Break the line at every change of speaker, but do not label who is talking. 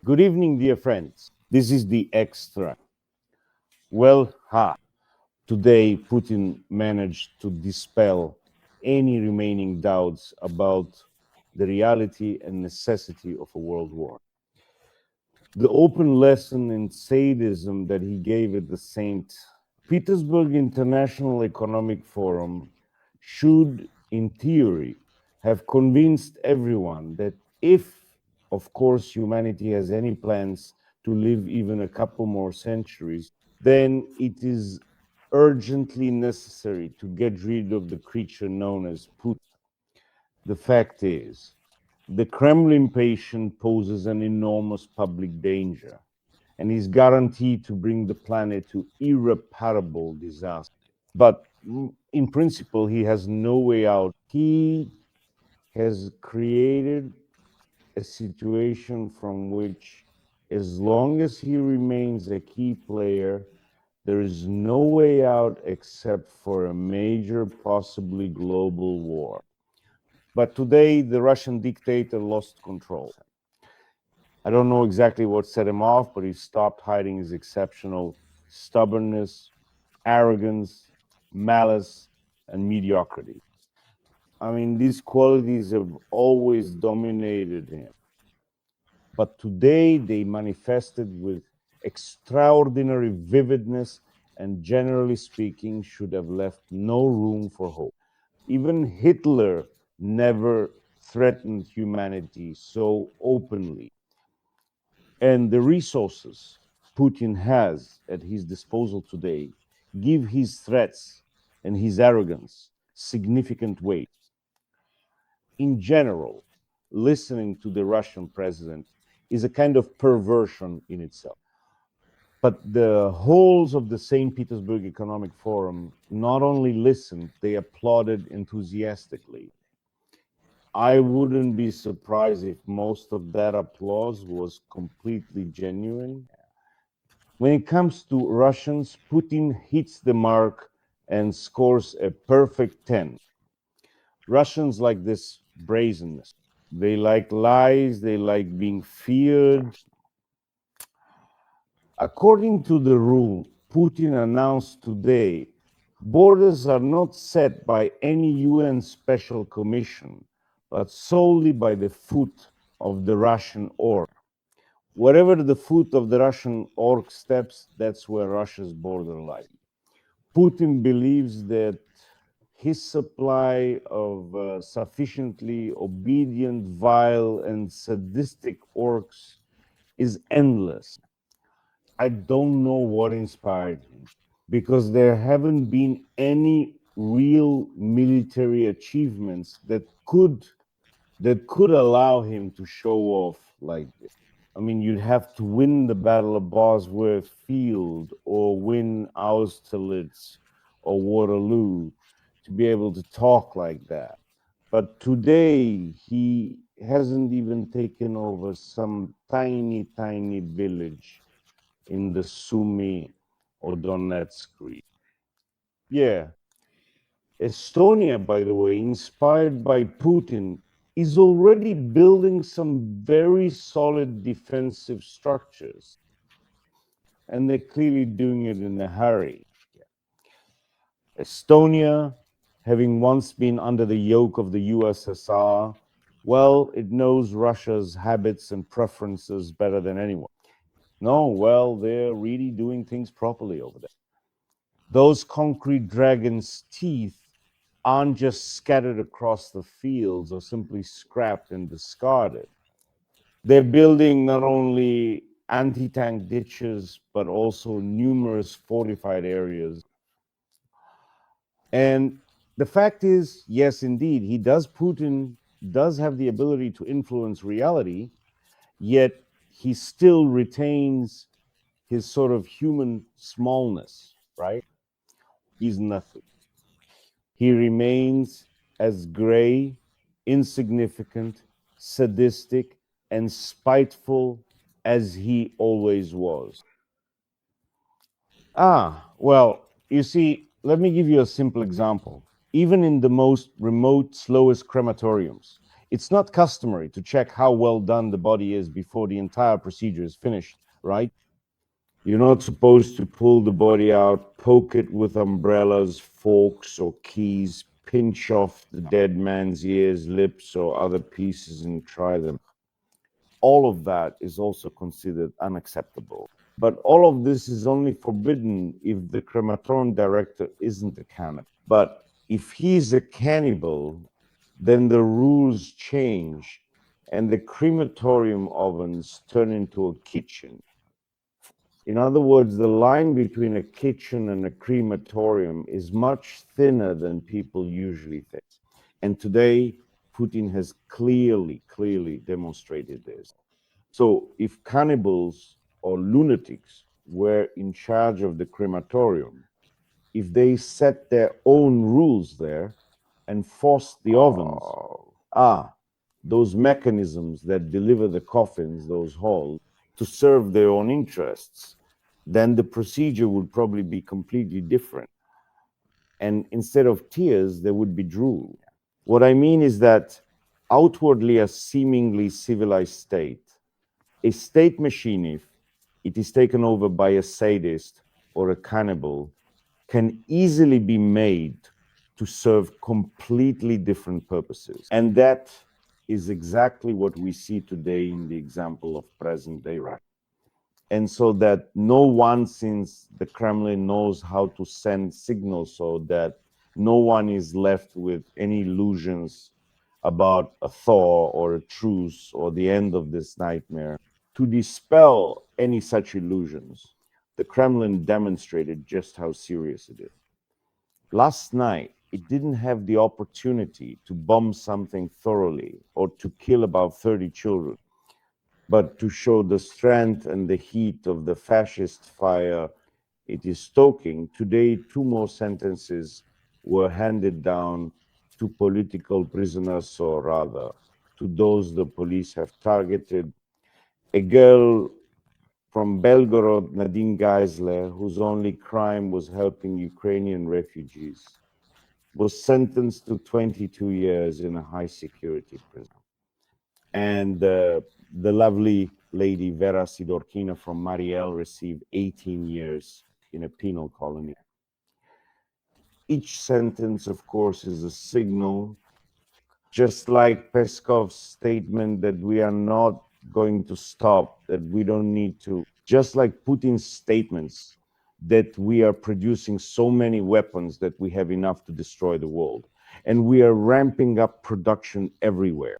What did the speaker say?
Good evening, dear friends. This is the extra. Well, today Putin managed to dispel any remaining doubts about the reality and necessity of a world war. The open lesson in sadism that he gave at the St. Petersburg International Economic Forum should, in theory, have convinced everyone that if, of course, humanity has any plans to live even a couple more centuries, then it is urgently necessary to get rid of the creature known as Putin. The fact is, the Kremlin patient poses an enormous public danger and is guaranteed to bring the planet to irreparable disaster. But in principle, he has no way out. He has created a situation from which, as long as he remains a key player, there is no way out except for a major, possibly global war. But today, the Russian dictator lost control. I don't know exactly what set him off, but he stopped hiding his exceptional stubbornness, arrogance, malice, and mediocrity. I mean, these qualities have always dominated him. But today they manifested with extraordinary vividness and, generally speaking, should have left no room for hope. Even Hitler never threatened humanity so openly. And the resources Putin has at his disposal today give his threats and his arrogance significant weight. In general, listening to the Russian president is a kind of perversion in itself. But the holes of the St. Petersburg Economic Forum not only listened, they applauded enthusiastically. I wouldn't be surprised if most of that applause was completely genuine. When it comes to Russians, Putin hits the mark and scores a perfect 10. Russians like this brazenness. They like lies, they like being feared. According to the rule Putin announced today, borders are not set by any UN special commission, but solely by the foot of the Russian orc. Wherever the foot of the Russian orc steps, that's where Russia's border lies. Putin believes that his supply of sufficiently obedient, vile, and sadistic orcs is endless. I don't know what inspired him because there haven't been any real military achievements that could allow him to show off like this. I mean, you'd have to win the Battle of Bosworth Field or win Austerlitz or Waterloo to be able to talk like that. But today, he hasn't even taken over some tiny, tiny village in the Sumy or Donetsk region. Yeah. Estonia, by the way, inspired by Putin, is already building some very solid defensive structures. And they're clearly doing it in a hurry. Estonia, having once been under the yoke of the USSR, well, it knows Russia's habits and preferences better than anyone. No, well, they're really doing things properly over there. Those concrete dragons' teeth aren't just scattered across the fields or simply scrapped and discarded. They're building not only anti tank ditches, but also numerous fortified areas. And the fact is, yes, indeed, Putin does have the ability to influence reality, yet he still retains his sort of human smallness, right? He's nothing. He remains as gray, insignificant, sadistic, and spiteful as he always was. Well, you see, let me give you a simple example. Even in the most remote, slowest crematoriums, It's not customary to check how well done the body is before the entire procedure is finished, right? You're not supposed to pull the body out, poke it with umbrellas, forks, or keys, pinch off the dead man's ears, lips, or other pieces and try them. All of that is also considered unacceptable. But all of this is only forbidden if the crematorium director isn't a cannibal. But if he's a cannibal, then the rules change and the crematorium ovens turn into a kitchen. In other words, the line between a kitchen and a crematorium is much thinner than people usually think. And today, Putin has clearly demonstrated this. So if cannibals or lunatics were in charge of the crematorium, if they set their own rules there and forced the ovens, those mechanisms that deliver the coffins, those halls, to serve their own interests, then the procedure would probably be completely different. And instead of tears, there would be drool. What I mean is that outwardly a seemingly civilized state, a state machine, if it is taken over by a sadist or a cannibal, can easily be made to serve completely different purposes. And that is exactly what we see today in the example of present-day Russia. And so that no one since the Kremlin knows how to send signals so that no one is left with any illusions about a thaw or a truce or the end of this nightmare. To dispel any such illusions, the Kremlin demonstrated just how serious it is. Last night, it didn't have the opportunity to bomb something thoroughly or to kill about 30 children, but to show the strength and the heat of the fascist fire it is stoking. Today, 2 more sentences were handed down to political prisoners, or rather, to those the police have targeted. A girl from Belgorod, Nadine Geisler, whose only crime was helping Ukrainian refugees, was sentenced to 22 years in a high-security prison. And the lovely lady Vera Sidorkina from Mariel received 18 years in a penal colony. Each sentence, of course, is a signal, just like Peskov's statement that we are not going to stop, that we don't need to, just like Putin's statements that we are producing so many weapons that we have enough to destroy the world. And we are ramping up production everywhere.